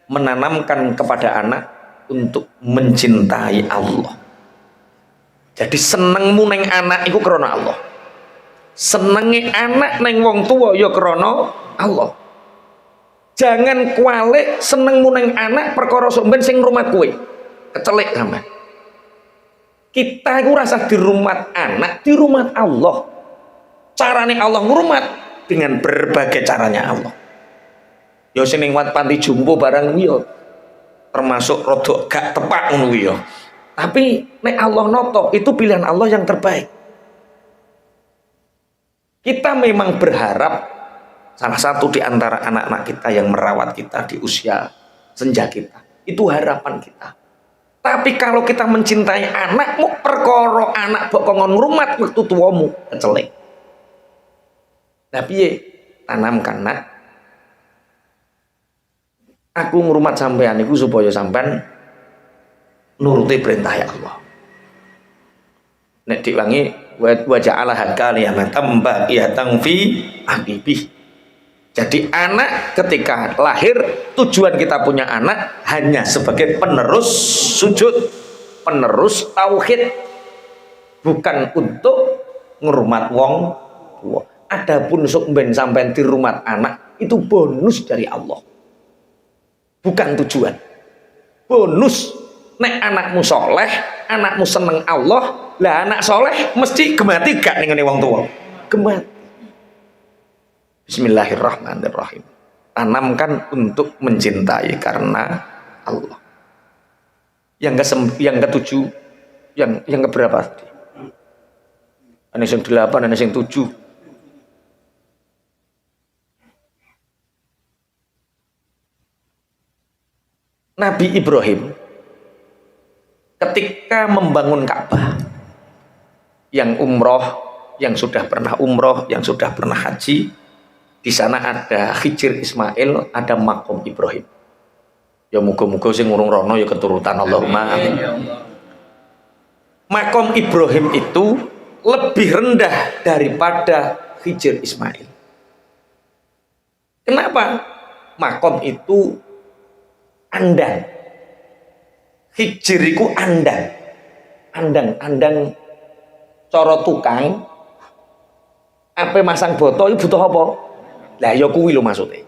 menanamkan kepada anak untuk mencintai Allah. Jadi senengmu neng anak iku krana Allah. Senenge anak neng wong tua ya krana Allah. Jangan kualik senengmu neng anak perkara somben sing rumah kue. Kecelik sampean. Kita iku rasa di rumah anak, di rumah Allah. Carane Allah ngrumat dengan berbagai caranya Allah. Ya sing ning panti jumbo barang ya termasuk rodok gak tepak ngono ya. Tapi nek Allah noto itu pilihan Allah yang terbaik. Kita memang berharap salah satu di antara anak-anak kita yang merawat kita di usia senja kita. Itu harapan kita. Tapi kalau kita mencintai anakmu perkara anak mbok kongon ngrumat wektu tuamu kecelik. Tapi tanamkan nak. Aku ngrumat sampean iku supaya sampean nuruti perintah ya Allah. Nek diwangi wa ja'ala hakaliyan tambaqiyatan fi aqibi. Jadi anak ketika lahir tujuan kita punya anak hanya sebagai penerus sujud, penerus tauhid, bukan untuk ngrumat wong tua. Adapun sok ben sampean di rumah anak itu bonus dari Allah. Bukan tujuan. Bonus. Nek anakmu soleh, anakmu seneng Allah, lah anak soleh mesti gemati gak ning ngene wong tua. Gemati. Bismillahirrahmanirrahim. Tanamkan untuk mencintai karena Allah. Yang ketujuh, yang keberapa tadi? Ana sing 8, ana sing 7. Nabi Ibrahim ketika membangun Ka'bah, yang umroh, yang sudah pernah umroh, yang sudah pernah haji, di sana ada Hijr Ismail, ada makom Ibrahim. Ya muga-muga sing ngurung rono ya keturutan Allahumma amin. Makom Ibrahim itu lebih rendah daripada Hijr Ismail. Kenapa? Makom itu andang. Hijr iku andang. Andang cara tukang ape masang boto itu butuh apa? Lah ya kuwi lho maksudnya.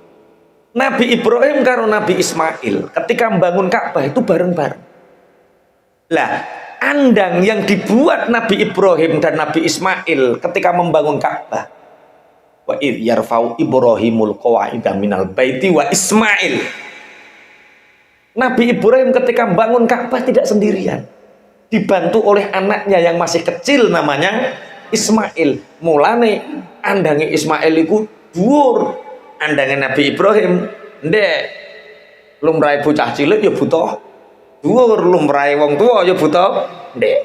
Nabi Ibrahim karo Nabi Ismail ketika membangun Ka'bah itu bareng-bareng. Lah, andang yang dibuat Nabi Ibrahim dan Nabi Ismail ketika membangun Ka'bah. Wa id yarfa'u Ibrahimul qawa'ida minal baiti wa Ismail. Nabi Ibrahim ketika membangun Ka'bah tidak sendirian. Dibantu oleh anaknya yang masih kecil namanya Ismail. Mulane andange Ismail iku dhuwur, andange Nabi Ibrahim ndek. Lumrahe bocah cilik ya butuh dhuwur, lumrahe wong tua ya butuh ndek.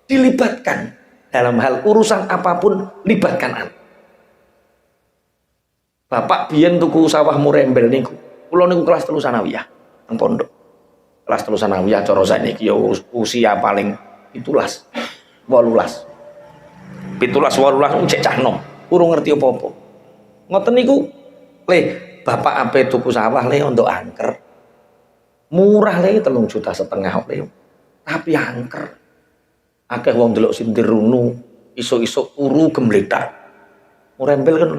Dilibatkan dalam hal urusan apapun, libatkan anak. Bapak biyen tuku sawah Murembel niku. Kula niku kelas 3 sanawiyah nang pondok. Kelas 3 sanawiyah cara sakniki ya usia paling 17, 18. 17, 18 cek cah nom. Urung ngerti apa-apa. Ngoten niku, le, bapak ape tuku sawah le untuk angker. Murah le 3,5 juta le. Tapi angker. Akeh wong delok sindir runu, iso-iso uru gembletak. Murembel kan.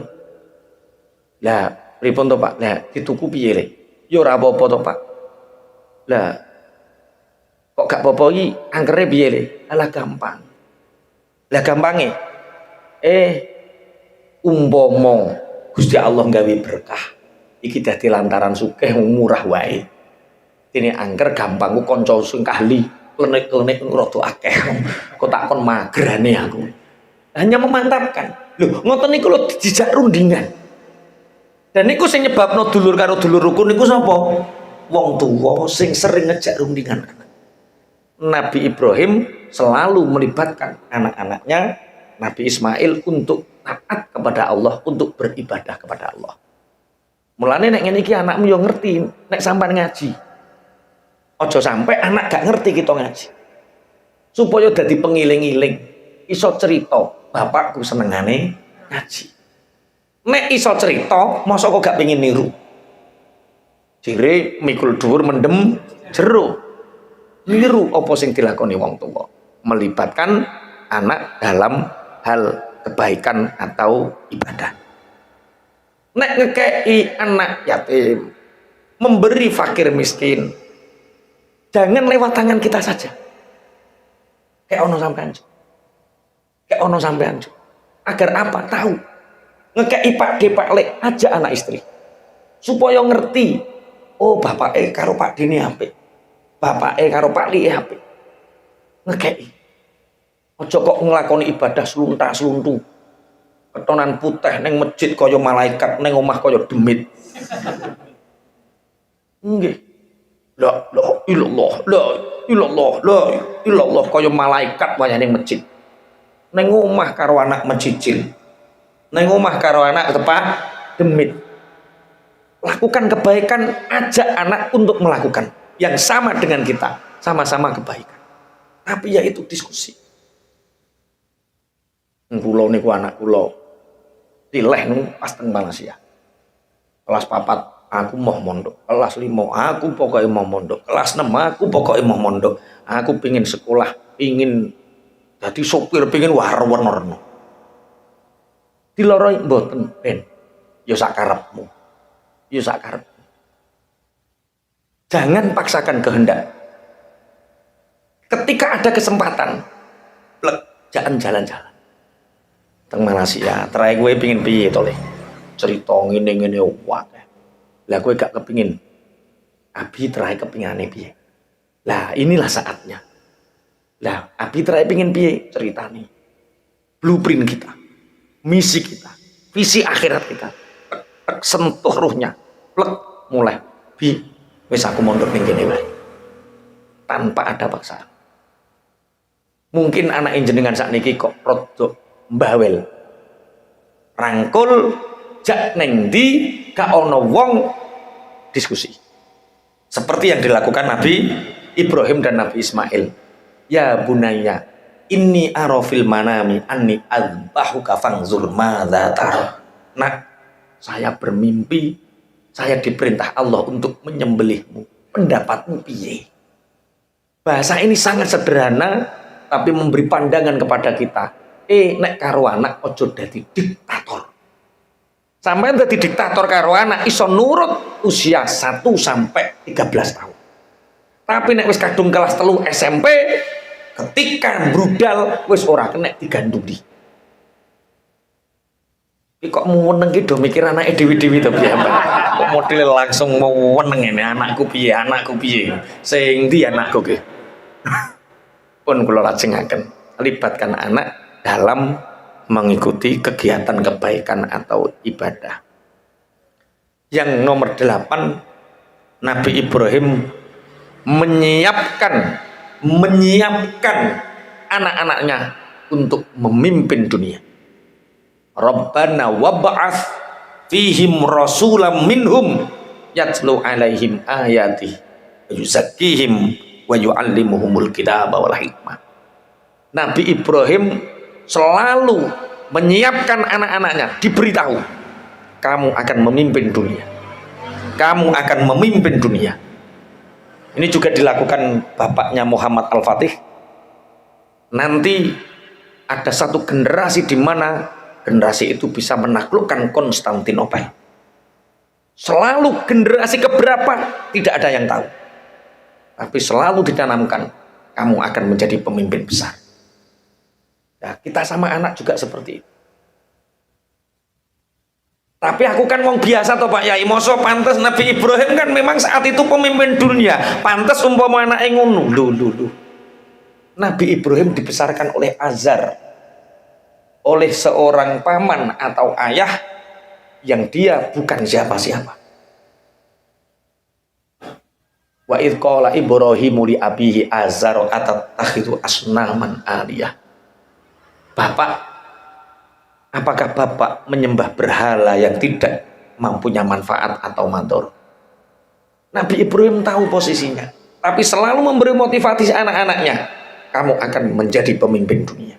Lah, pripun to, Pak? Lah, dituku piye le? Ya ora apa-apa to, Pak. Lah, kok gak apa-apa iki angkere piye le? Alah gampang. Lah gampange. Umpama Gusti Allah gawe berkah iki dadi lantaran sugih murah wae. Dene angker gampang ku kanca sing ahli klenik-klenik rada akeh. Kok tak kon magrane aku. Hanya memantapkan. Lho, ngoten niku lho dijak rundingan. Dan niku sing nyebabno dulur karo dulur rukun niku sapa? Wong tuwa sing sering ngejak rundingan. Nabi Ibrahim selalu melibatkan anak-anaknya Nabi Ismail untuk taat kepada Allah, untuk beribadah kepada Allah. Mulane nek ngene iki anakmu yo ngerti nek sampean ngaji. Aja sampai anak gak ngerti kita ngaji. Supaya dadi pengiling-iling, iso cerita, bapakku senengane ngaji. Nek iso cerita, mosok kok gak pengin niru. Ciri mikul dhuwur mendem jero. Niru apa sing dilakoni wong tua, melibatkan anak dalam hal kebaikan atau ibadah. Nek ngekei anak yatim, memberi fakir miskin, jangan lewat tangan kita saja. Kayak ono sampean. Kayak ono sampean. Agar apa? Tahu. Ngekei Pak D Pak Le aja anak istri. Supaya ngerti, oh bapak karo Pak D ini apik. Bapak karo Pak Li apik. Ngekei. Aja kok nglakoni ibadah slunta-sluntu. Ketonan putih neng masjid kaya malaikat, neng omah kaya demit. Nggih. La ilallah, la ilallah, la ilallah kaya malaikat wayane masjid. Neng omah karo anak mencicil. Neng omah karo anak tepak demit. Lakukan kebaikan, ajak anak untuk melakukan yang sama dengan kita, sama-sama kebaikan. Tapi ya itu diskusi. Kula niku anak kula tileh nu pas teng Malaysia. Kelas 4 aku mau mondok, kelas 5 aku pokoknya mau mondok, kelas 6 aku pokoknya mau mondok. Aku pingin sekolah, pingin jadi sopir, pingin warna-warna. Diloroi mboten ben. Ya sakarepmu. Ya sakarepmu. Jangan paksakan kehendak. Ketika ada kesempatan, jangan jalan-jalan. Teng Malaysia, terakhir gue pingin piye to le? Cerita ngene-ngene wae. Lah gue gak kepingin. Abi terakhir kepingane piye? Lah inilah saatnya. Lah Abi terakhir pingin piye? Ceritane. Blueprint kita, misi kita, visi akhirat kita. Sentuh ruhnya. Plek mulai. Bi, wis aku mondok ning kene wae. Tanpa ada paksaan. Mungkin anak jenengan sakniki kok rodok mbawel. Rangkul jak neng ndi gak ono wong diskusi. Seperti yang dilakukan Nabi Ibrahim dan Nabi Ismail. Ya bunayya, inni ara fil manami anni azbahuka fanzur madza tara. Nak, saya bermimpi, saya diperintah Allah untuk menyembelihmu. Pendapatmu piye? Bahasa ini sangat sederhana tapi memberi pandangan kepada kita. Nek karo anak ojo dadi diktator. Sampai dadi diktator karo anak iso nurut usia 1 sampai 13 tahun. Tapi nek wis kadung kelas 3 SMP, ketika brudal wis ora kena diganduli. Iki kok meneng ki do mikir anake dewi-dewi to piye, Mbak? Kok modele langsung mau meneng ngene, anakku piye, anakku piye. Sing ndi anakku ki? Pun kula lajengaken, libatkan anak dalam mengikuti kegiatan kebaikan atau ibadah. Yang nomor 8, Nabi Ibrahim menyiapkan anak-anaknya untuk memimpin dunia. Rabbana wab'ats fihim rasulam minhum yatlu alaihim ayati yuzakkihim wa yu'allimuhumul kitaba wal hikmah. Nabi Ibrahim selalu menyiapkan anak-anaknya, diberitahu kamu akan memimpin dunia, kamu akan memimpin dunia. Ini juga dilakukan bapaknya Muhammad Al-Fatih. Nanti ada satu generasi di mana generasi itu bisa menaklukkan Konstantinopel. Selalu generasi keberapa tidak ada yang tahu, tapi selalu ditanamkan kamu akan menjadi pemimpin besar. Nah, kita sama anak juga seperti itu. Tapi aku kan wong biasa toh Pak Yai, mosok pantes Nabi Ibrahim kan memang saat itu pemimpin dunia, pantes umpama anake ngono. Lho. Nabi Ibrahim dibesarkan oleh Azar, oleh seorang paman atau ayah yang dia bukan siapa-siapa. Wa idz qala Ibrahimu li abihi Azar atattakhidhu asnaman aliyah. Bapak, apakah Bapak menyembah berhala yang tidak mempunyai manfaat atau mador? Nabi Ibrahim tahu posisinya, tapi selalu memberi motivasi anak-anaknya. Kamu akan menjadi pemimpin dunia.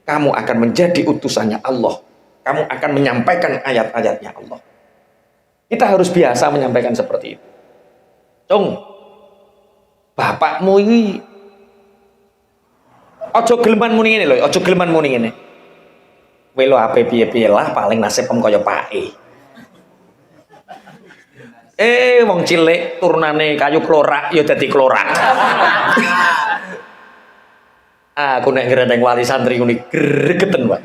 Kamu akan menjadi utusannya Allah. Kamu akan menyampaikan ayat-ayatnya Allah. Kita harus biasa menyampaikan seperti itu. Cung, bapakmu iki aja geleman muni ngene lho, aja geleman muni ngene. Kowe lho ape piye-piye lah paling nasibem kaya pake. Wong cilik turunane kayu klorak ya dadi klorak. Aku nek ngrendeng wali santri ngene gregeten, Pak.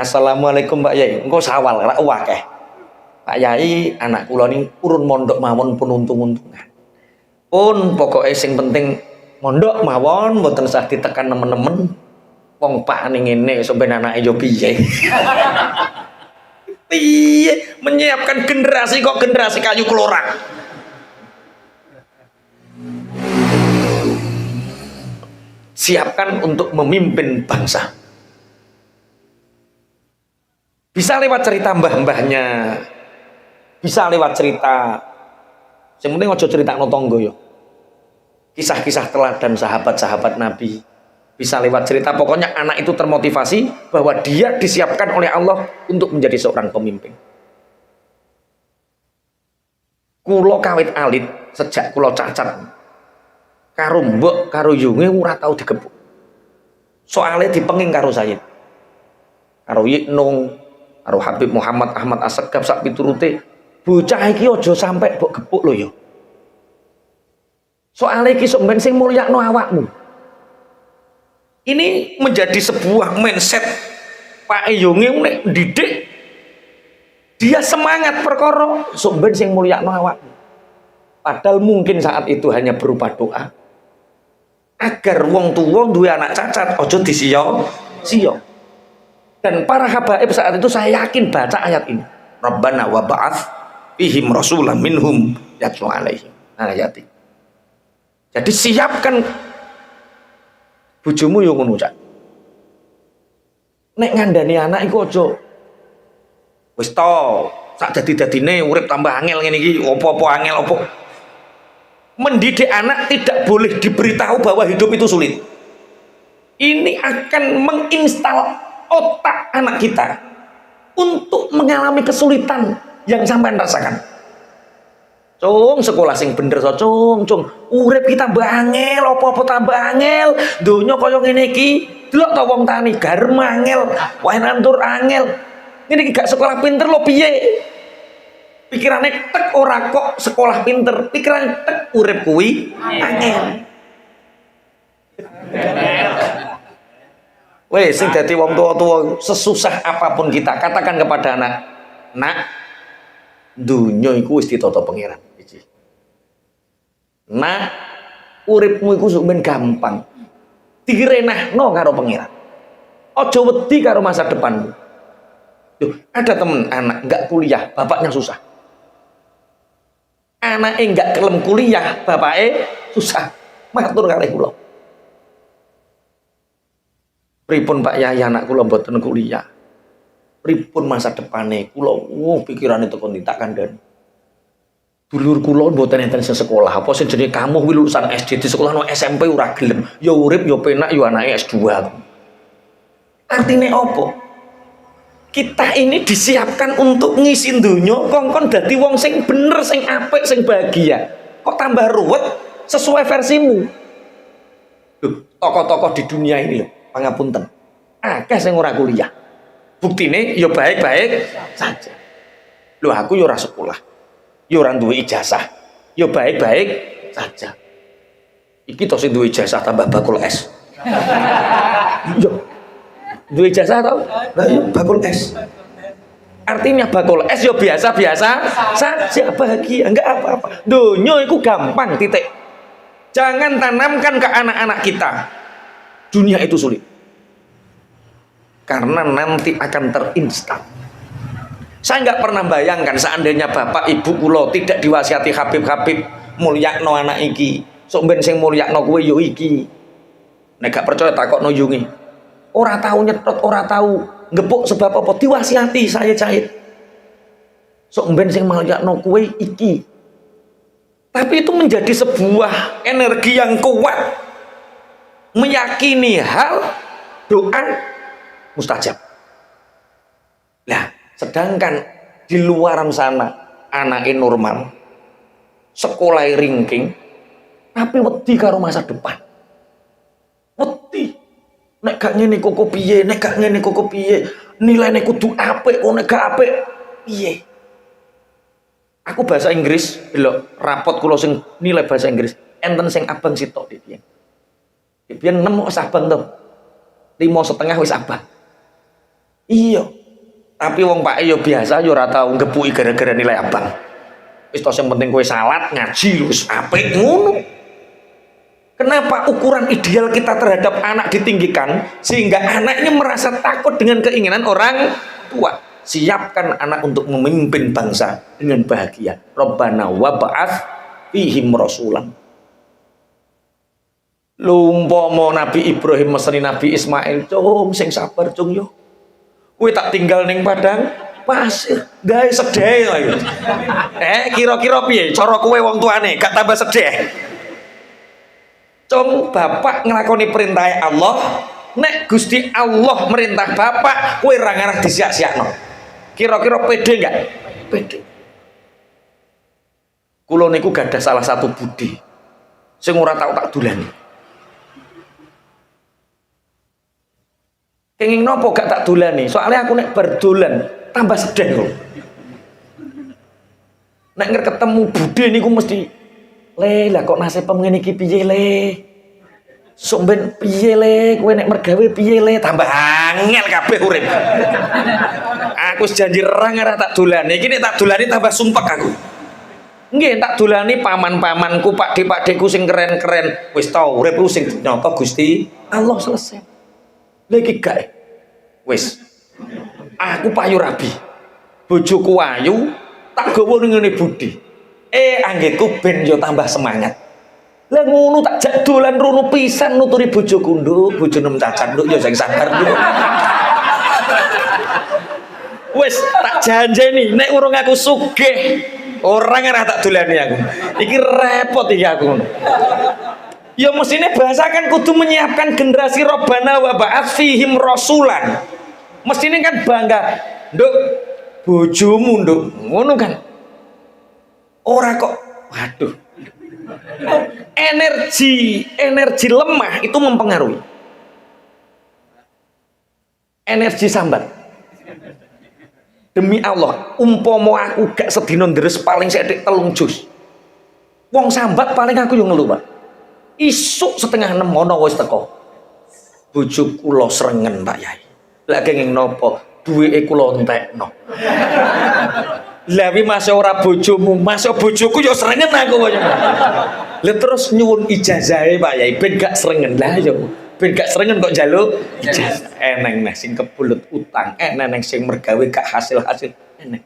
Assalamualaikum Pak Yai. Engko sawal ra akeh. Pak Yai, anak kula ni urun mondok mawon pun untung-untungan. Pun pokoke sing penting mondok mawon mboten usah ditekan nemen-nemen. Wong Pak ning ngene sampeyan anake yo piye? Piye menyiapkan generasi kok generasi kayu klorak. Siapkan untuk memimpin bangsa. Bisa lewat cerita mbah-mbahnya, bisa lewat cerita, yang penting ojo cerita no tonggo yo. Kisah-kisah teladan sahabat-sahabat Nabi, bisa lewat cerita. Pokoknya anak itu termotivasi bahwa dia disiapkan oleh Allah untuk menjadi seorang pemimpin. Kulo kawit alit sejak kulo cacat. Karo mbok karo yunge ora tau digebuk. Soale dipenging karo Sayyid. Karo Yiknung, karo Habib Muhammad Ahmad Assegaf sak piturute, bocah iki aja sampe mbok gepuk lho ya. Soale iki sok ben sing mulyakno awakmu. Ini menjadi sebuah mindset Pak Yunge nek didik dia semangat perkara sok ben sing mulyakno awakmu. Padahal mungkin saat itu hanya berupa doa agar wong tuwa duwe anak cacat aja disiya-siya. Dan para habaib saat itu saya yakin baca ayat ini. Rabbana wa ba'ats fihim rasulan minhum yatlu alaihim ayati. Jadi siapkan bojomu yo ngono cak. Nek ngandani anak iku aja wis to sak dadi-dadine urip tambah angel ngene iki, opo-opo angel opo. Mendidik anak tidak boleh diberitahu bahwa hidup itu sulit. Ini akan menginstal otak anak kita untuk mengalami kesulitan yang sampean rasakan. Cung, sekolah sing bener so, cung. Urip kita tambah angel, apa-apa tambah angel. Donya kaya ngene iki, delok ta wong tani garem angel, wae nantur angel. Ngene iki gak sekolah pinter lho piye? Pikirane tek ora kok sekolah pinter, pikiran tek urip kuwi angel. Weh, sing dadi wong tua-tua sesusah apapun kita katakan kepada anak, nak, dunya iku wis ditata pangeran. Nak, uripmu iku sok ben gampang. Direnahno karo pangeran. Aja wedi karo masa depanmu. Duh, ada temen anak enggak kuliah, bapaknya susah. Anaknya enggak kelem kuliah, bapaknya susah. Matur kalih kula. Pripun Pak Yai anak kula mboten kuliah. Pripun masa depane kula pikirane tekan tak kandhani. Dulur kula mboten enten sing sekolah, apa sing jenenge kamu kuwi lulusan SD di sekolah no SMP ora gelem. Ya urip ya penak ya anake S2. Artine opo? Kita ini disiapkan untuk ngisi dunya kongkon dadi wong sing bener, sing apik, sing bahagia. Kok tambah ruwet sesuai versimu? Loh, tokoh-tokoh di dunia ini loh, pangapunten. Akeh sing ora kuliah. Buktine ya baik-baik saja. Loh aku ya ora sekolah. Ya ora duwe ijazah. Ya baik-baik saja. Iki to sing duwe ijazah tambah bakul es. Yo. Duwe ijazah tau? Lah iya bakul es. Artinya bakul es ya biasa-biasa saja, bahagia, enggak apa-apa. Dunia itu gampang, titik. Jangan tanamkan ke anak-anak kita. Dunia itu sulit. Karena nanti akan terinstal. Saya enggak pernah bayangkan seandainya bapak ibu kula tidak diwasiati Habib-habib mulyakno anak iki. Sok ben sing mulyakno kowe yo iki. Nek gak percaya takokno yungi. Ora tahu nyetot, ora tahu ngepuk sebab apa diwasiati saya cahit. Sok ben sing mulyakno kowe iki. Tapi itu menjadi sebuah energi yang kuat. Meyakini hal doa mustajab. Nah, sedangkan di luaran sana anaknya normal. sekolah ringking, tapi wedi karo masa depan. Wedi. Nek gak ngene kok piye, nek gak ngene kok piye, nilaine kudu apik, kok nek gak apik piye. Aku bahasa Inggris, delok rapot kula sing nilai bahasa Inggris, enten sing abang sitok dik piye. Dik piye 6 wis abang to. 5,5 wis abang. Iya. Tapi wong Pak yo biasa yo ora tau ngepuki gara-gara nilai abang. Wis to sing penting kowe salat, ngaji wis apik ngono. Kenapa ukuran ideal kita terhadap anak ditinggikan sehingga anaknya merasa takut dengan keinginan orang tua? Siapkan anak untuk memimpin bangsa dengan bahagia. Rabbana wa ba'ats fihim rasulan. Lumpama Nabi Ibrahim meseni Nabi Ismail, cung sing sabar cung yo. Kowe tak tinggal ning padang pasir, gawe sedih lagi. Kira-kira piye cara kowe wong tuane gak tambah sedih? Cung bapak nglakoni perintah Allah, nek Gusti Allah merintah bapak, kowe ora ngarah disiak-siakno. Kira-kira pede enggak? Pede. Kula niku gadah salah satu budi sing ora tau tak dulani. Kenging nopo gak tak dulani? Soalnya aku nek berdolan tambah sedih kok. Nek ketemu budhe niku mesti le lah kok nasib ngene iki piye le? Sok ben piye le? Kowe nek mergawe piye le? Tambah angel kabeh urip. Aku janji ora tak dolani. Iki nek tak dolani tambah sumpek aku. Nggih, tak dolani paman-pamanku, pakde-pakdeku sing keren-keren. Wis tau urip sing nyata Gusti Allah selesai. Lagi gak wis. Aku payu rabi. Bojoku ayu, tak gawa ning ngene budi. Anggeku ben yo tambah semangat. Lah ngono tak jak dolan rono pisan nuturi bojoku nduk, bojo nem cacat nduk yo sing sabar nduk. Wis tak janjeni nek urung aku sugih, ora ngarah tak dolani aku. Iki repot iki aku. Ya mestine bahasa kan kudu menyiapkan generasi Rabbana wa ba'ats fihim rasulan. Mestine kan bangga, nduk bojomu nduk. Ngono kan. Ora kok waduh. Energi lemah itu mempengaruhi. Energi sambat. Demi Allah, umpama aku gak sedina ndres paling sithik 3 jus. Wong sambat paling aku yo ngelu, Pak. Isuk 5:30 ana wis teko. Bojo kula srengen, Pak Yai. Lah kenging napa? Duweke kula entekno. Lah wi masih ora bojomu, masih bojoku ya srengen aku kok. Lah terus nyuwun ijazahe Pak Yai ben gak srengen. Lah ya ben gak srengen kok njaluk ijazah. Eneng neh sing kebulet utang, eneng sing mergawe gak hasil-hasil eneng.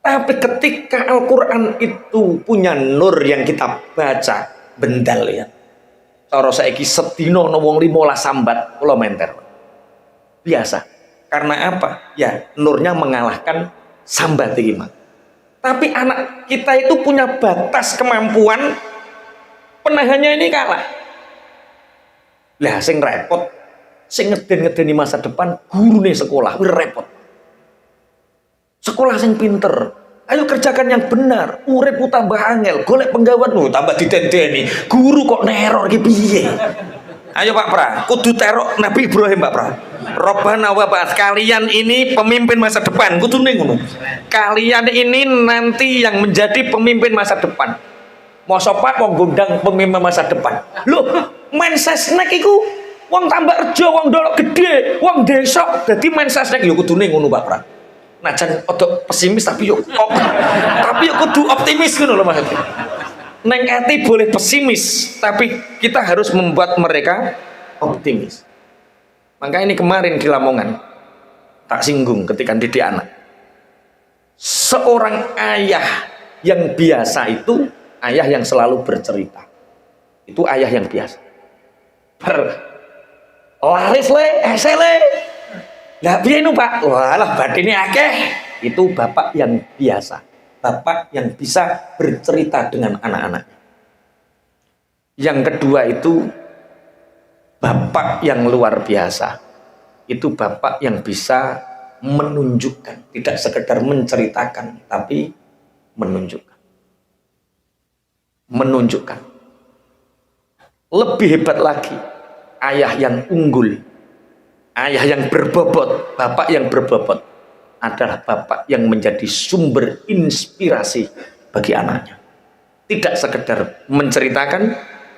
Tapi ketika Al-Qur'an itu punya nur yang kita baca, bendal ya. Cara saiki sedina ana wong 15 sambat kula menter. Biasa. Karena apa? Ya, nurnya mengalahkan sambat iki, Mas. Tapi anak kita itu punya batas kemampuan penahannya ini kalah. Lah sing repot, sing ngeden-ngedeni masa depan gurune sekolah, repot. Sekolah sing pinter. Ayo kerjakan yang benar, urip tambah angel, golek penggawean tambah ditenteni. Guru kok neror iki piye? Ayo Pak Pra, kudu teror Nabi Ibrahim Pak Pra. Rabbana wa ba'ats, kalian ini pemimpin masa depan, kudune ngono. Kalian ini nanti yang menjadi pemimpin masa depan. Mosok Pak wong gondang pemimpin masa depan. Loh, Mensesnek iku wong tambah rejo, wong dolok gede, wong desa dadi Mensesnek ya kudune ngono Pak Pra. Najan odok pesimis tapi yuk kudu optimis ngono lho maksudnya. Neng ati boleh pesimis tapi kita harus membuat mereka optimis. Maka ini kemarin di Lamongan tak singgung ketika didik anak. Seorang ayah yang biasa itu ayah yang selalu bercerita. Itu ayah yang biasa. Laris le, esele. Lah piye nu Pak? Walah batine akeh. Itu bapak yang biasa. Bapak yang bisa bercerita dengan anak-anaknya. Yang kedua itu bapak yang luar biasa. Itu bapak yang bisa menunjukkan, tidak sekedar menceritakan, tapi menunjukkan. menunjukkan. Lebih hebat lagi, ayah yang unggul, ayah yang berbobot, bapak yang berbobot adalah bapak yang menjadi sumber inspirasi bagi anaknya. Tidak sekedar menceritakan,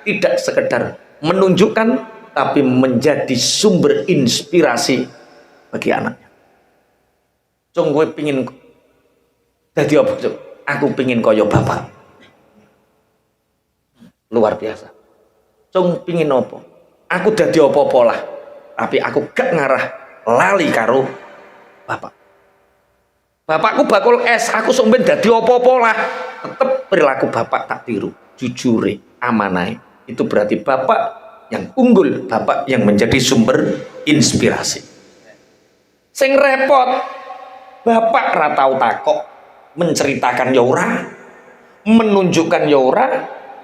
tidak sekedar menunjukkan, tapi menjadi sumber inspirasi bagi anaknya. Cung kowe pingin dadi apa, Cung? Aku pingin kaya bapak. Luar biasa. Cung pingin apa? Aku dadi apa-apa lah, tapi aku gak ngarah lali karo bapak. Bapakku bakul es, aku sampeyan dadi apa-apa lah, tetep perilaku bapak tak tiru, jujure, amanai. Itu berarti bapak yang unggul, bapak yang menjadi sumber inspirasi. Sing repot, bapak ra tau takok, menceritakan ya ora, menunjukkan ya ora,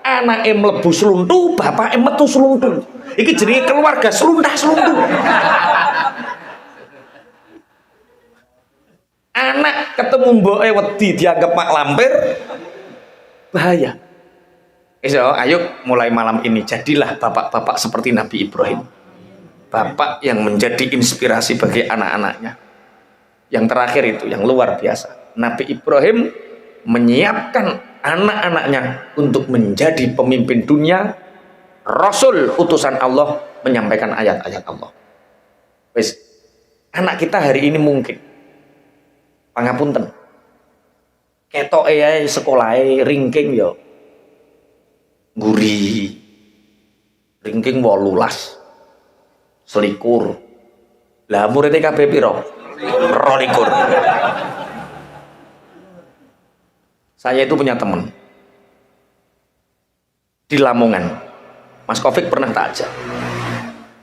anake mlebu sluntu, bapake metu sluntu. Iki jenenge keluarga sluntah-sluntu. Anak ketemu mboke wedi dianggap mak lampir, bahaya. Ayo mulai malam ini jadilah bapak-bapak seperti Nabi Ibrahim. Bapak yang menjadi inspirasi bagi anak-anaknya. Yang terakhir itu yang luar biasa. Nabi Ibrahim menyiapkan anak-anaknya untuk menjadi pemimpin dunia, Rasul utusan Allah menyampaikan ayat-ayat Allah. Wes, anak kita hari ini mungkin pangapunten ketoke ae sekolahe ringking ya nguri ringking 18 selikur lah muridé kabeh pira 22. Saya itu punya teman di Lamongan, Mas Kofik pernah tak ajak,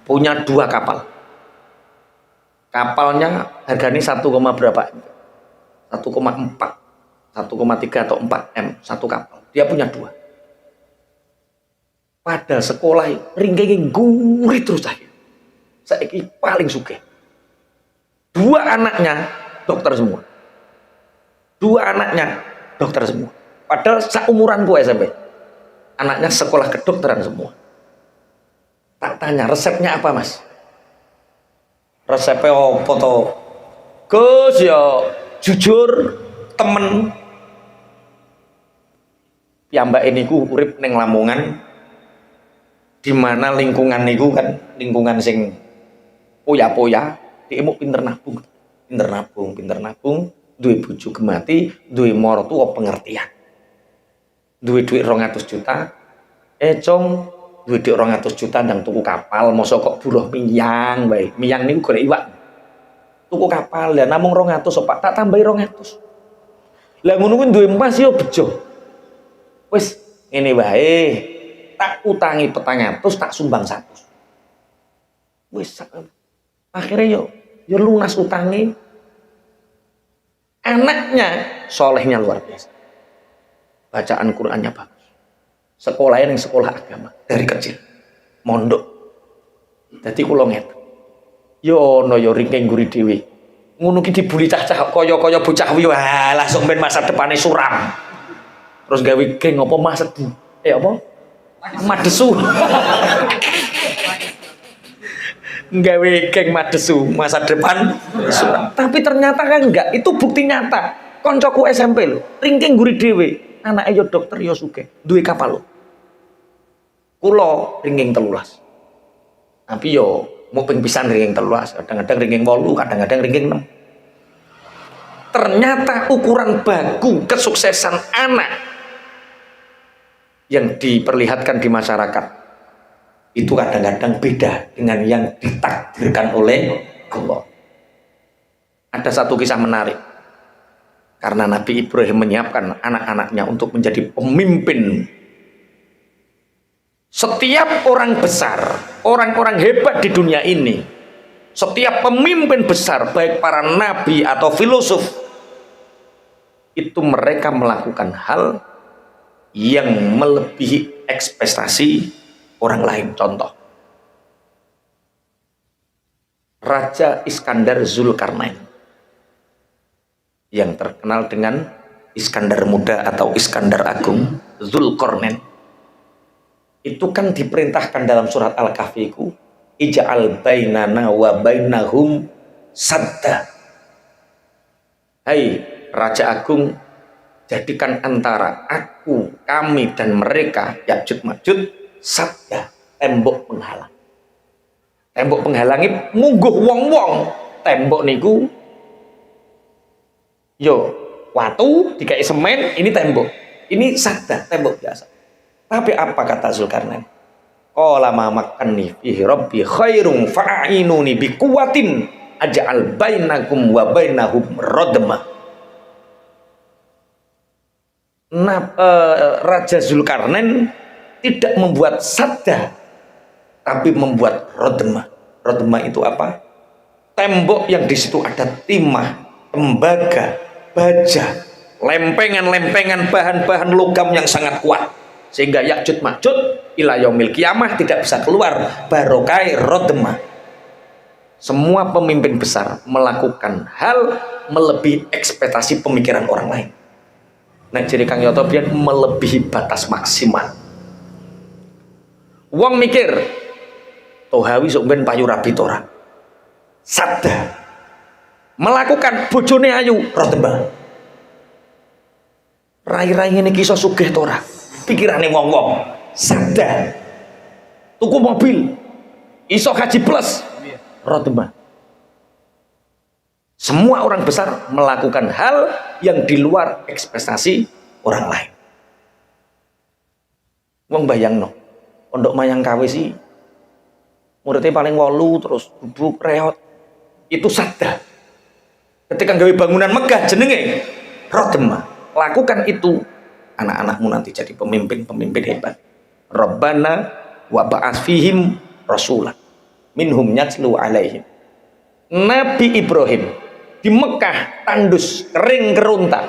punya 2 kapal. Kapalnya harganya 1, berapa? 1,4, 1,3 atau 4 M satu kapal. Dia punya 2. Pada sekolah ringkeng gurih terus saya paling suka. 2 anaknya dokter semua. 2 anaknya dokter semua. Padahal seumuran gue SMP. Anaknya sekolah kedokteran semua. Tak tanya resepnya apa, Mas? Resepnya apa toh? Gus ya jujur temen piyambak ini ku urip ning Lamongan, di mana lingkungan niku kan lingkungan sing poya-poya, diemuk pinter nabung, duwe bojo gemati, duwe martua pengertian, duwe duit 200 juta, Cong, duwe duit 200 juta ndang tuku kapal, mosok kok buruh miyang bae, miyang niku golek iwak, tuku kapal, lah namung 200 Pak, tak tambahi 200, lah ngono kuwi duwe emas yo bejo, wis ngene wae, tak utangi 400, tak sumbang 100, wis akhirnya yo lunas utangi. Anaknya solehnya luar biasa, bacaan Qurannya bagus, sekolahnya yang sekolah agama dari kecil, mondok. Jadi kula ngeten, yo no yo ringkeng guri dewi, ngono ki dibuli cah-cah kaya bocah wi, wah langsung ben masa depane suram. Terus gawe geng apa masedu? Apa? Madesu. Gawe geng madesu masa depan suram. Tapi ternyata kan enggak, itu bukti nyata. Koncoku SMP lho, ringkeng guri dhewe, anake yo dokter yo sugih, duwe kapal lho. Kula ringkeng 13. Tapi yo mau ping pisan ringkeng 13, kadang-kadang ringkeng 8, kadang-kadang ringkeng 6. Ternyata ukuran baku kesuksesan anak yang diperlihatkan di masyarakat itu kadang-kadang beda dengan yang ditakdirkan oleh Allah. Ada satu kisah menarik, karena Nabi Ibrahim menyiapkan anak-anaknya untuk menjadi pemimpin. Setiap orang besar, orang-orang hebat di dunia ini, setiap pemimpin besar, baik para nabi atau filosof, itu mereka melakukan hal yang melebihi ekspektasi orang lain. Contoh, Raja Iskandar Zulkarnain yang terkenal dengan Iskandar Muda atau Iskandar Agung, Zulkarnain. Itu kan diperintahkan dalam surat Al-Kahfi ku, ij'al bainana wa bainahum sadda. Hai Raja Agung, jadikan antara aku, kami dan mereka Ya'juj Ma'juj sadda, tembok penghalang. Tembok penghalangi mungguh wong-wong. Tembok niku yo watu dikai semen, ini tembok. Ini sadda, tembok biasa. Tapi apa kata Zulkarnain? Qala ma makanni fihi rabbi khairum fa'inuni bi quwwatin aj'al bainakum wa bainahum radma. Raja Zulkarnain tidak membuat sadda, tapi membuat radma. Radma itu apa? Tembok yang di situ ada timah, tembaga, baja, lempengan-lempengan bahan-bahan logam yang sangat kuat, sehingga Ya'juj Ma'juj ila yaumil kiamah tidak bisa keluar barokai rodma. Semua pemimpin besar melakukan hal melebihi ekspektasi pemikiran orang lain. Nah, jadi Kang Yoto biar melebihi batas maksimal. Wong mikir tohawi sok ben payu rabi tora. Sadda melakukan bojone ayu rodma. Rai-rai ini kisah sugih tora. Pikirannya wong-wong sadda tuku mobil iso haji plus rodma. Semua orang besar melakukan hal yang di luar ekspektasi orang lain. Wong bayangno pondok Mayangkawi sih muridnya paling 8 terus bubuk reot itu sadda. Ketika gawe bangunan megah jenenge rodma. Lakukan itu, anak-anakmu nanti jadi pemimpin-pemimpin hebat. Rabbana wa ba'ats fihim rasulan minhum yatlu alaihim. Nabi Ibrahim di Mekah tandus, kering keruntang.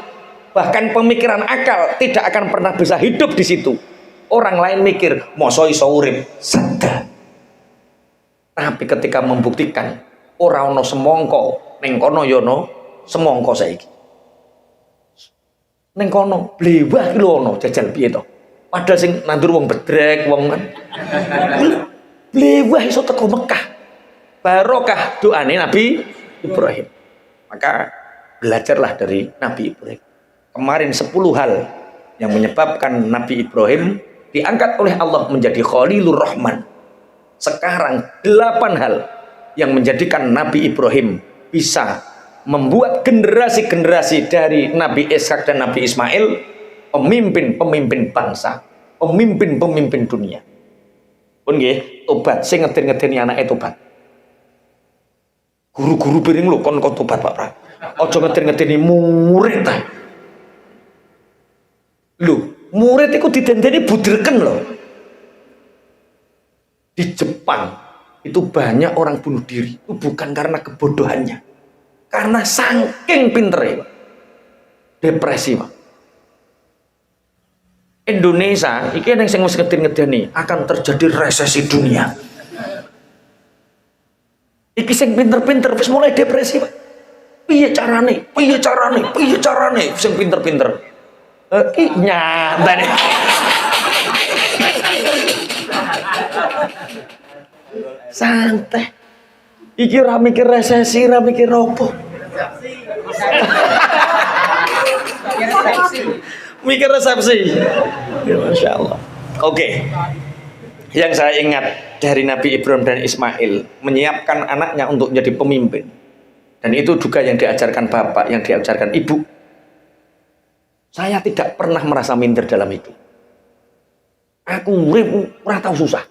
Bahkan pemikiran akal tidak akan pernah bisa hidup di situ. Orang lain mikir, moso iso urip sadda. Tapi ketika membuktikan ora ono semongko ning kono yono semongko saiki. Neng kono blewah ki lho ono jajal piye to. Padahal sing nandur wong bedrek wong kan. Blewah iso teko Mekah. Barokah doane Nabi Ibrahim. Maka belajarlah dari Nabi Ibrahim. Kemarin 10 hal yang menyebabkan Nabi Ibrahim diangkat oleh Allah menjadi Khalilur Rahman. Sekarang 8 hal yang menjadikan Nabi Ibrahim bisa membuat generasi-generasi dari Nabi Ishak dan Nabi Ismail pemimpin-pemimpin bangsa, pemimpin-pemimpin dunia. Pun nggih, tobat sing ngeden-ngedeni anake tobat. Guru-guru piring lho kon tobat Pak Pra. Aja ngeden-ngedeni murid ta. Lho, murid iku didendeni budreken lho. Di Jepang itu banyak orang bunuh diri itu bukan karena kebodohannya. Karena saking pinternya, depresi Pak. Indonesia, iki yang sing wis ngeden-ngedeni akan terjadi resesi dunia. Iki sing pinter-pinter wis mulai depresi Pak. Piye carane? Piye carane? Piye carane? Sing pinter-pinter. Iki nyatane. Santai. Iki ora mikir resesi, ora mikir opo. Mikir resepsi. Ya, Masya Allah. Oke. Yang saya ingat dari Nabi Ibrahim dan Ismail menyiapkan anaknya untuk menjadi pemimpin. Dan itu juga yang diajarkan bapak, yang diajarkan ibu. Saya tidak pernah merasa minder dalam hidup. Aku urip ora tau susah.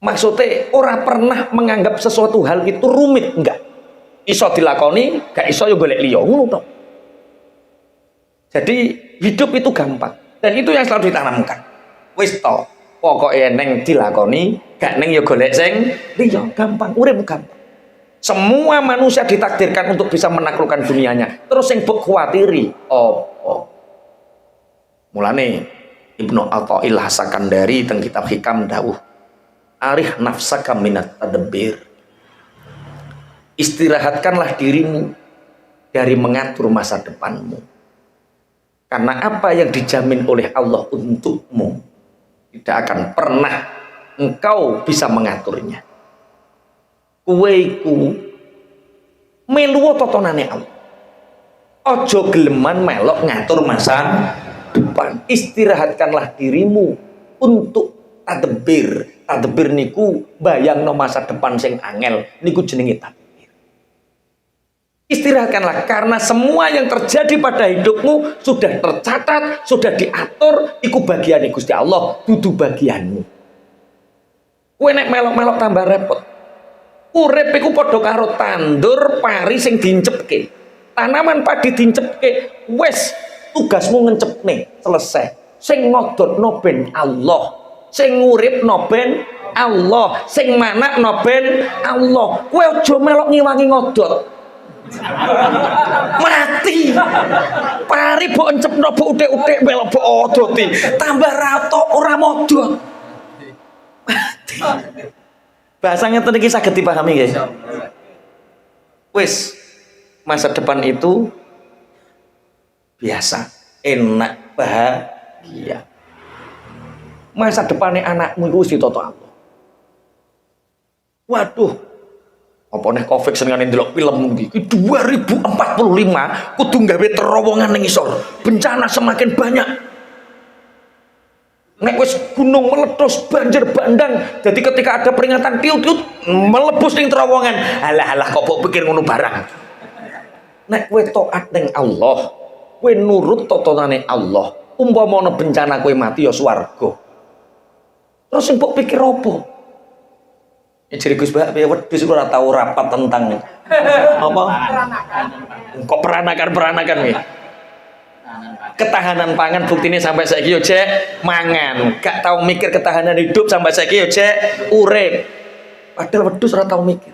Maksudnya orang pernah menganggap sesuatu hal itu rumit, enggak. Iso dilakoni, gak iso yo golek liya, ngono to. Jadi hidup itu gampang dan itu yang selalu ditanamkan. Wis to, pokoke neng dilakoni, gak neng yo golek sing liya, gampang, urip gampang. Semua manusia ditakdirkan untuk bisa menaklukkan dunianya. Terus yang mbok kuwatiri, mulane Ibnu Athaillah Sakandari teng kitab Hikam dawuh, arih nafsaka minat tadabbir. Istirahatkanlah dirimu dari mengatur masa depanmu. Karena apa yang dijamin oleh Allah untukmu Tidak akan pernah engkau bisa mengaturnya. Kowe iku melu totonane Allah. Ojo geleman melok ngatur masa depan. Istirahatkanlah dirimu untuk tadbir. Tadbir niku bayangno masa depan sing angel niku jenenge tadbir. Istirahatkanlah, karena semua yang terjadi pada hidupmu sudah tercatat, sudah diatur, iku bagian Gusti Allah, dudu bagianmu. Kowe nek melok-melok tambah repot. Urip iku padha karo tandur pari sing dincepke. Tanaman padi dincepke, wis tugasmu ngencepne, selesai. Sing ngodotno ben Allah, sing nguripno ben Allah, sing manakno ben Allah. Kowe aja melok ngiwangi ngodot. Mati pari mbok encepno mbok utik-utik melok mbok odoti tambah rato ora modot mati. Bahasanya ngeten iki saged dipahami guys. Wis masa depan itu biasa, enak, bahagia. Masa depannya anakmu itu wis ditoto Allah. Waduh, apa nih Covid senengane ndelok film iki 2045 kudu gawe terowongan ning isor. Bencana semakin banyak. Nek wis gunung meletus, banjir bandang, jadi ketika ada peringatan tiut-tiut melebus ning terowongan. Alah-alah kok mbok pikir ngono barang. Nek kowe taat ning Allah, kowe nurut totonane Allah, umpama ana bencana kowe mati ya swarga. Terus sing mbok pikir apa? Jadi Gus Mbak, ya wedhus ora tau rapat tentang apa? Kok peranakan ya? Ketahanan pangan buktine sampai saiki yo jek mangan, gak tau mikir ketahanan hidup sampai saiki yo jek urip. Padahal wedhus ora tau mikir.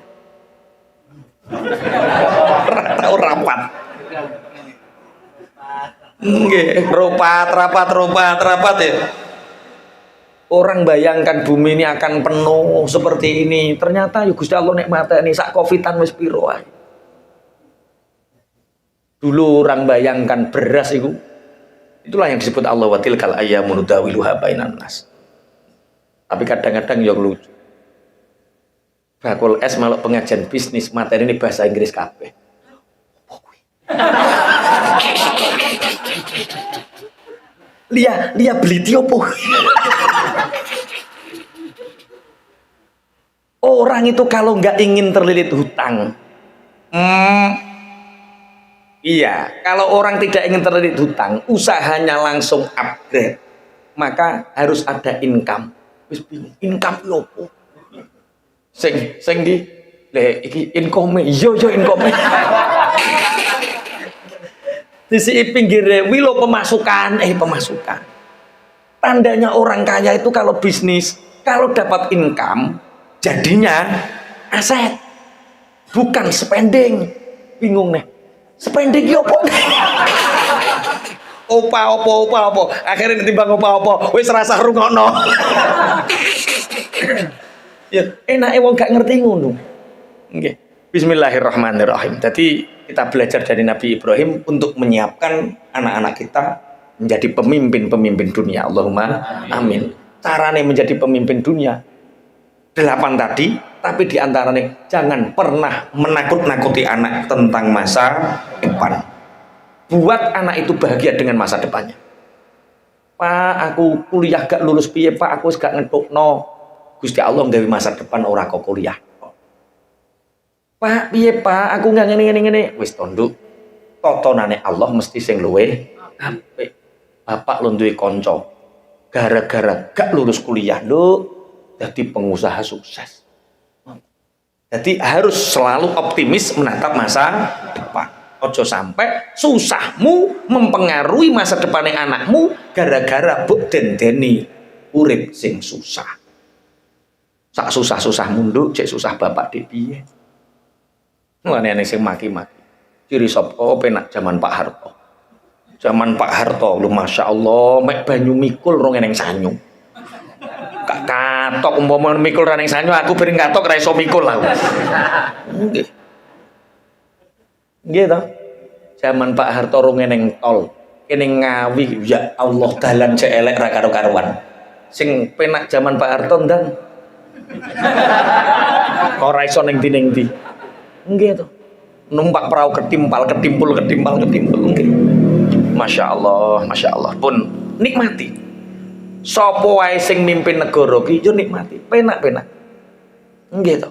Ora tau rapat. Nggih, rapat ya. Orang bayangkan bumi ini akan penuh seperti ini. Ternyata ya Gusti Allah nikmateni sak covidan wis piro ae. Dulu orang bayangkan beras itu. Itulah yang disebut Allah wa tilkal ayyamu nudawiluha bainan nas. Tapi kadang-kadang yang lucu. Bakul es malah pengajian bisnis materi ini bahasa Inggris kabeh. Lia beli tiopo. Orang itu kalau nggak ingin terlilit hutang, iya, kalau orang tidak ingin terlilit hutang, usahanya langsung upgrade, maka harus ada income. Wis bingung, income lopo? Sing di, iki income, yo income. Di sini pinggirnya, wilo pemasukan. Tandanya orang kaya itu kalau bisnis, kalau dapat income, jadinya aset, bukan spending. Bingung nih, spending yo opo. Akhirnya ditimbang opo. Wis rasa rungokno. Ya, enake wong gak ngerti ngono. Nggih. Bismillahirrahmanirrahim. Jadi kita belajar dari Nabi Ibrahim untuk menyiapkan anak-anak kita menjadi pemimpin dunia. Allahumma amin. Carane menjadi pemimpin dunia 8 tadi, tapi diantaranya jangan pernah menakut-nakuti anak tentang masa depan. Buat anak itu bahagia dengan masa depannya. Pak, aku kuliah gak lulus piye Pak, aku gak ngetokno. Gusti Allah nggawe masa depan ora kok kuliah. Pak, piye Pak, aku gak ngene. Wis tunduk. Totonane Allah mesti sing luwih apik. Bapak lu duwe kanca. Gara-gara gak lulus kuliah, Nduk. Jadi pengusaha sukses. Jadi harus selalu optimis menatap masa depan. Ojo sampai susahmu mempengaruhi masa depannya anakmu gara-gara buk dendeni urip sing susah. Sak susah-susah munduk, cek susah bapak dek piye. Ngene sing maki-maki. Ciri sapa penak zaman Pak Harto. Zaman Pak Harto lu Masya Allah mek banyu mikul rong eneng sanyu. Katok umpama mikul ra ning sanyo aku bareng katok ra iso mikul lah. Nggih. Nggih to. Zaman Pak Harto rung ning tol, kene Ngawi ya Allah dalan cek elek ra karo-karuan. sing penak zaman Pak Harto ndang. Ora iso ning ndi. Nggih to. Numpak perahu ketimpul nggih. Masya Allah pun nikmati. Sapa wae sing mimpin negara ki yo nikmati, penak-penak. Nggih to.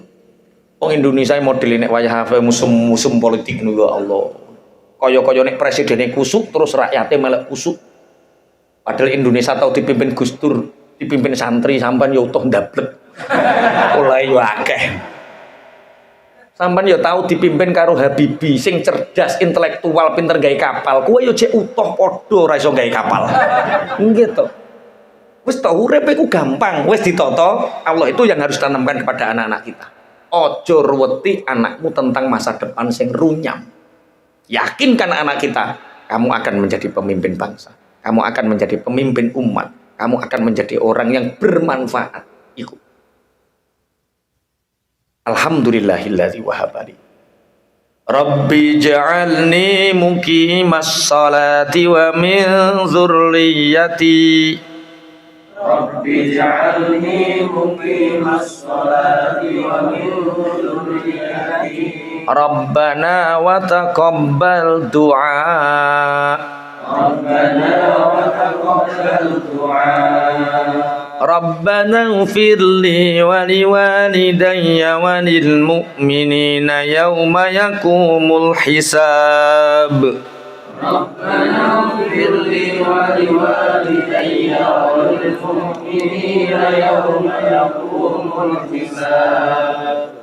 Wong Indonesia model nek wayah musim politik niku ya Allah. Kaya-kaya nek presidene kusuk terus rakyate melek kusuk. Padahal Indonesia tau dipimpin Gus Dur, dipimpin santri sampean yo utuh ndablek. Oleh yo akeh. Sampean yo tau dipimpin karo Habibie sing cerdas, intelektual, pinter gawe kapal. Kowe yo jek utuh padha ora iso gawe kapal. Nggih to. Wis tau urip iku gampang, wis ditata. Allah itu yang harus tanamkan kepada anak-anak kita. Ojo ruweti anakmu tentang masa depan sing runyam. Yakinkan anak kita, kamu akan menjadi pemimpin bangsa, kamu akan menjadi pemimpin umat, kamu akan menjadi orang yang bermanfaat. Iku. Alhamdulillahilladzi wahabali. Rabbi ja'alni muqimas salati wa min dzurriyyati. Rabbi ja'alni muqimas salati wa min dzurriyyati. Rabbana wa taqabbal du'a. Rabbana wa taqabbal du'a. Rabbana ighfirli wa liwalidayya wa lil mu'minina yawma yaqumul hisab. Rabbana ighfirli wa liwalidayya wa lil mu'minina yawma yaqumul hisab.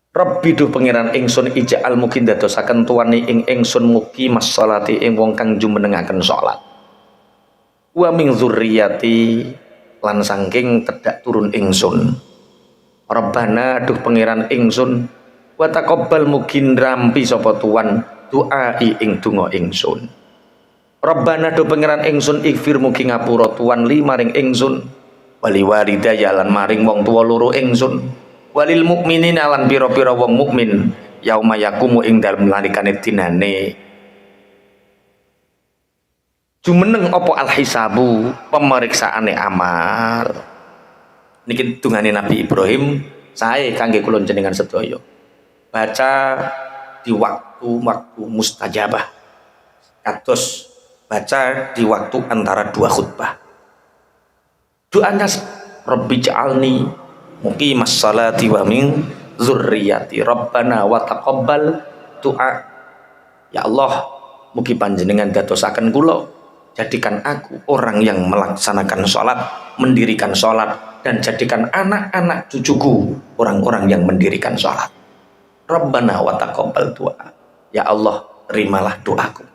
Rabbi duh pangeran ingsun ija'al mugi dadosaken tuwani ing ingsun mugi masolati ing wong kang jumenengaken salat. Wa min dzurriyyati lan saking tedak turun ingsun. Rabbana duh pangeran ingsun wa taqabbal mugi ndrampi sapa tuan duai ing donga ingsun. Rabbana duh pangeran ingsun ighfir mugi ngapura tuan li maring ingsun wali walidayya lan maring wong tuwa loro ingsun walil mukminina lan pira-pira wong mukmin yauma yakumu ing dalem nalikane dinane jumeneng apa al-hisabu pemeriksaane amal. Niki dungane Nabi Ibrahim sae kangge kula jenengan sedaya baca di waktu mustajabah kados baca di waktu antara dua khutbah. Doanya Rabbi ja'alni muqimas salati wa min dzurriyyati Rabbana wa taqabbal du'a. Ya Allah, mugi panjenengan dadosaken kula, jadikan aku orang yang melaksanakan sholat, mendirikan sholat, dan jadikan anak-anak cucuku orang-orang yang mendirikan sholat. Rabbana wa taqabbal du'a. Ya Allah, terimalah doaku.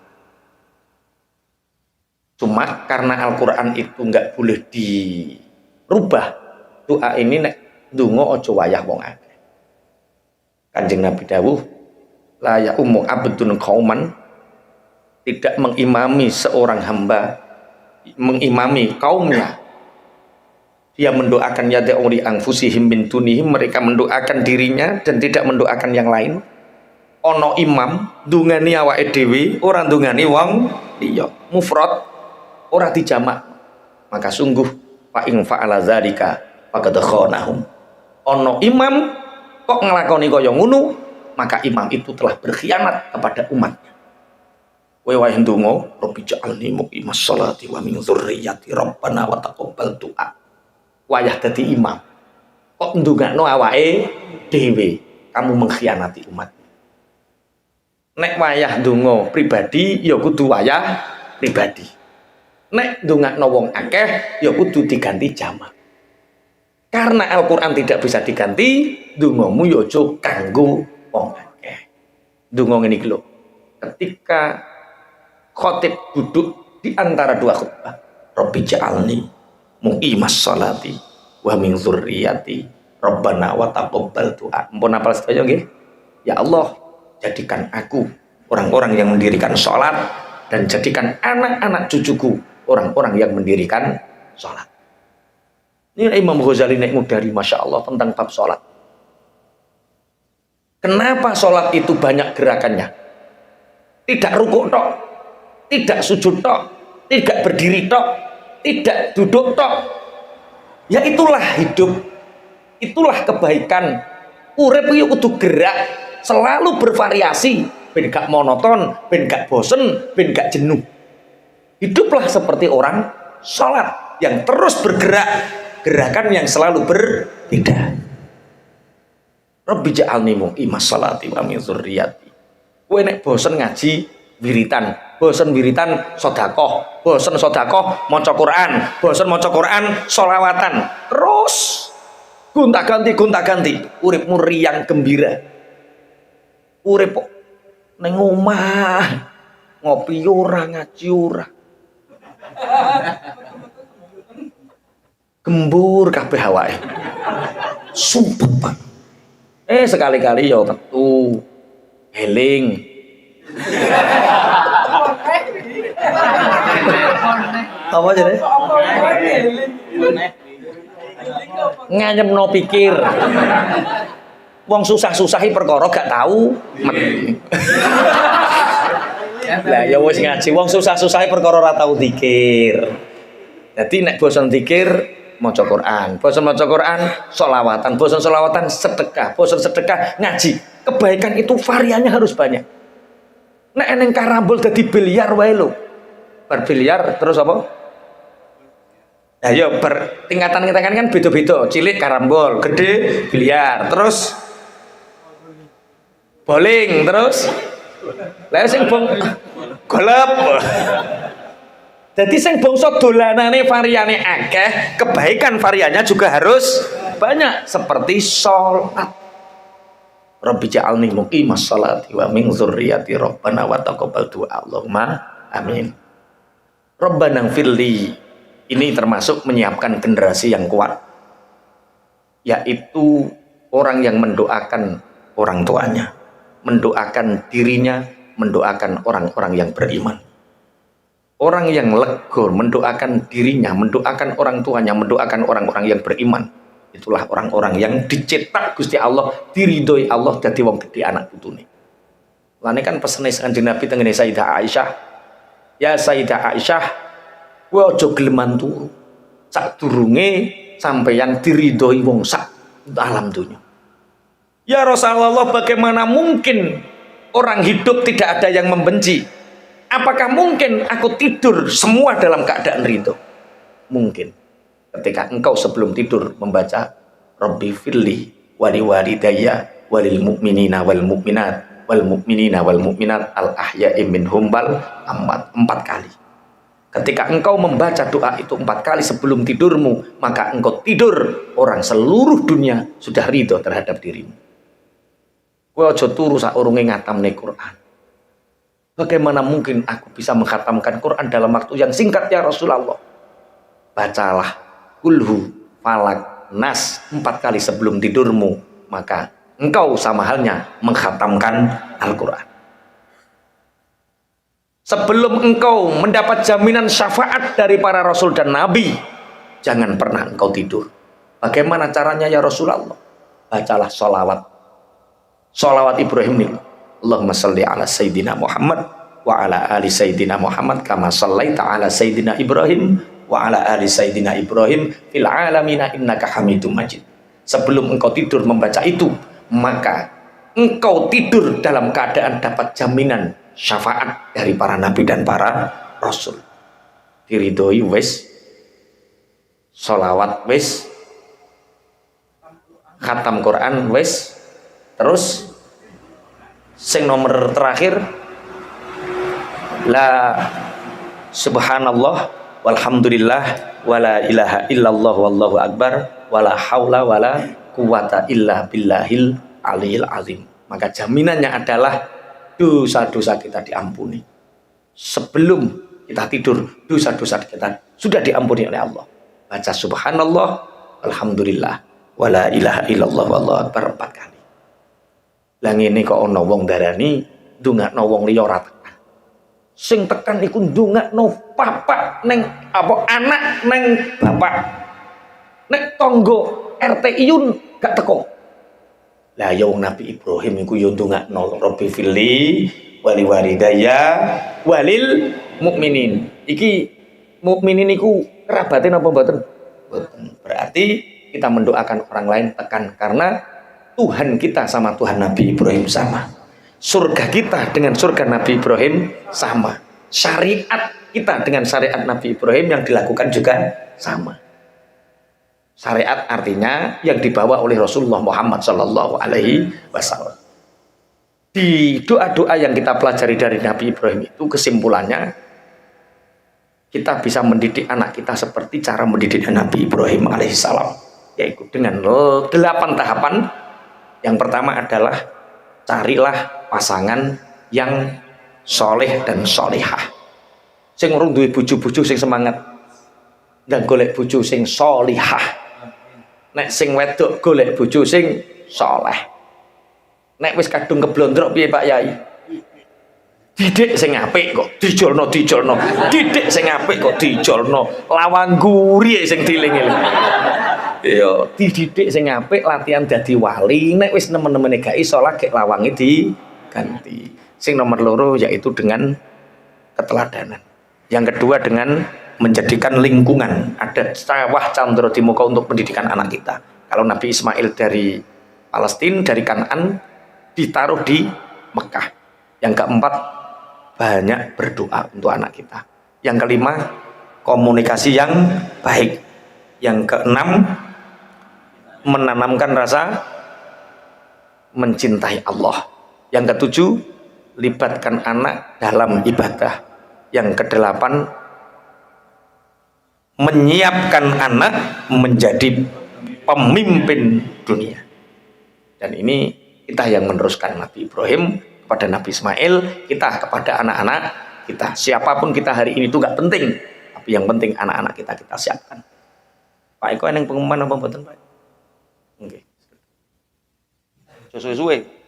Cuma karena Al-Quran itu nggak boleh dirubah, doa ini nek ndonga aja wayah wong akeh. Kanjeng Nabi dawuh, la ya ummu abdun qauman, tidak mengimami seorang hamba, mengimami kaumnya. Dia mendoakan yad'u li anfusihim min dunihim, mereka mendoakan dirinya dan tidak mendoakan yang lain. Ono imam ndungani awake dhewe, ora ndungani wong liya. Mufrad ora dijamak. Maka sungguh fa in fa'ala dzalika faqad khanahum. Ono imam kok ngelakoni kaya ngono, maka imam itu telah berkhianat kepada umatnya. Kowe wae ndonga, Rabbi ja'alni muqimas sholati wa min dzurriyyati Rabbana wa taqabbal du'a. Wayah dadi imam. Kok ndongakno awake dhewe, kamu mengkhianati umat. Nek wayah ndonga pribadi ya kudu wayah pribadi. Nek ndongakno wong akeh ya kudu diganti jamak. Karena Al-Quran tidak bisa diganti, dongamu ya aja kanggo wong akeh. Donga ngene iki lho. Ketika khotib duduk di antara dua khutbah, Rabbi ja'alni muqimas sholati wa min dzurriyyati Rabbana wa taqabbal du'a. Mumpun apal sedaya nggih? Ya Allah, jadikan aku orang-orang yang mendirikan sholat dan jadikan anak-anak cucuku orang-orang yang mendirikan sholat. Ini Imam Ghazali naik mudari, Masya Allah, tentang bab sholat. Kenapa sholat itu banyak gerakannya? Tidak rukuk tok, tidak sujud tok, tidak berdiri tok, tidak duduk tok. Ya itulah hidup, itulah kebaikan. Urip iki kudu gerak, selalu bervariasi, ben gak monoton, ben gak bosen, ben gak jenuh. Hiduplah seperti orang sholat yang terus bergerak, gerakan yang selalu berbeda. Rabbi ja'alni muqimas sholati wa min dzurriyyati. Kowe nek bosen ngaji wiritan, bosen wiritan sedekah, bosen sedekah maca Quran, bosen maca Quran sholawatan. Terus gonta-ganti uripmu riang gembira. Urip ning omah ngopi ora, ngaji ora. Gembur kabeh awake. Sumpah, Pak. Sekali-kali ya metu eling. Apa jadi? Nganyemno pikir. Wong susah-susahi perkara gak tahu. Lah ya wis ngaji wong susah-susahi perkara ora tau zikir. Dadi nek bosan zikir maca Quran, bosan maca Quran sholawatan, bosan sholawatan sedekah, bosan sedekah ngaji. Kebaikan itu variannya harus banyak. Nek eneng karambol dadi biliar wae lho. Bar biliar terus apa? Nah ya tingkatan kita kan beda-beda. Cilik karambol, gede biliar, terus bowling, terus lha sing bong golep. Jadi sing bangsa dolanane variane akeh, kebaikan variannya juga harus banyak seperti sholat. Rabbi ja'alni muqimas sholati wa min dzurriyyati rabbana wa taqabbal du'a. Allahumma amin. Rabbana firli. Ini termasuk menyiapkan generasi yang kuat, yaitu orang yang mendoakan orang tuanya, mendoakan dirinya, mendoakan orang-orang yang beriman. Orang yang legor mendoakan dirinya, mendoakan orang tuanya, mendoakan orang-orang yang beriman. Itulah orang-orang yang dicetak Gusti Allah, diridhoi Allah dadi wong gedhe anak putune. Lane kan pesene Kanjeng Nabi tengene Sayyidah Aisyah. Ya Sayyidah Aisyah, kowe aja geleman turu. Sadurunge sampeyan diridhoi wong sak alam dunya. Ya Rasulullah, bagaimana mungkin orang hidup tidak ada yang membenci? Apakah mungkin aku tidur semua dalam keadaan ridho? Mungkin. Ketika engkau sebelum tidur membaca Rabbi firli wali walidayya walil mu'minina wal mu'minat wal mu'minina wal mu'minat al ahya'i minhum wal amwat 4 kali. Ketika engkau membaca doa itu 4 kali sebelum tidurmu, maka engkau tidur, orang seluruh dunia sudah ridho terhadap dirimu. Kowe aja turu saurunge ngatamne Quran. Bagaimana mungkin aku bisa menghatamkan Quran dalam waktu yang singkat ya Rasulullah? Bacalah kulhu, falak, nas 4 kali sebelum tidurmu, maka engkau sama halnya menghatamkan Al-Quran. Sebelum engkau mendapat jaminan syafaat dari para Rasul dan Nabi, jangan pernah engkau tidur. Bagaimana caranya ya Rasulullah? Bacalah sholawat. Sholawat Ibrahim nih. Allahumma salli ala Sayyidina Muhammad wa ala ali Sayyidina Muhammad kama sallaita ala Sayyidina Ibrahim wa ala ali Sayyidina Ibrahim fil alamina innaka hamidum majid. Sebelum engkau tidur membaca itu, maka engkau tidur dalam keadaan dapat jaminan syafaat dari para nabi dan para rasul. Diridhoi wis, sholawat wis, khatam Quran wis, terus sing nomor terakhir la subhanallah walhamdulillah wala ilaha illallah wallahu akbar wala haula wala quwata illa billahil aliyil azim. Maka jaminannya adalah dosa-dosa kita diampuni. Sebelum kita tidur, dosa-dosa kita sudah diampuni oleh Allah. Baca subhanallah alhamdulillah wala ilaha illallah wallahu akbar 4 kali. Lah ngene kok ana wong darani ndongakno wong liya ora tekan. Sing tekan iku ndongakno bapak neng apa anak neng bapak. Nek tangga RT Iyun gak teko. Lah ya wong Nabi Ibrahim iku yo ndongakno Rabbi fili wali walidayya walil mukminin. Iki mukminin iku kerabatin apa mboten? Mboten. Berarti kita mendoakan orang lain tekan, karena Tuhan kita sama Tuhan Nabi Ibrahim sama. Surga kita dengan surga Nabi Ibrahim sama. Syariat kita dengan syariat Nabi Ibrahim yang dilakukan juga sama. Syariat artinya yang dibawa oleh Rasulullah Muhammad Sallallahu Alaihi Wasallam. Di doa-doa yang kita pelajari dari Nabi Ibrahim itu kesimpulannya kita bisa mendidik anak kita seperti cara mendidik Nabi Ibrahim alaihissalam, yaitu dengan 8 tahapan. Yang pertama adalah carilah pasangan yang soleh dan solehah, sing urung duwe bojo-bojo sing semangat dan golek bojo sing solehah. Nek sing wedok golek bojo sing soleh. Nek wis kadung keblondrok piye Pak Yai? Didik sing apik kok dijolno, didik sing apik kok dijolno, lawang guri sing dieling-eling. Ya, dididik sing apik, latihan dadi wali. Nek wis nemen-nemene gak iso lagi lawange diganti. Sing nomor loro yaitu dengan keteladanan. Yang kedua dengan menjadikan lingkungan ada sawah candra di muka untuk pendidikan anak kita. Kalau Nabi Ismail dari Palestina, dari Kanaan, ditaruh di Mekah. Yang keempat, banyak berdoa untuk anak kita. Yang kelima, komunikasi yang baik. Yang keenam, menanamkan rasa mencintai Allah. Yang ketujuh, libatkan anak dalam ibadah. Yang kedelapan, menyiapkan anak menjadi pemimpin dunia. Dan ini kita yang meneruskan Nabi Ibrahim kepada Nabi Ismail, kita kepada anak-anak kita. Siapapun kita hari ini itu gak penting, tapi yang penting anak-anak kita siapkan. Pak Eko yang pengumuman apa mboten Pak? Oke. Suwe-suwe.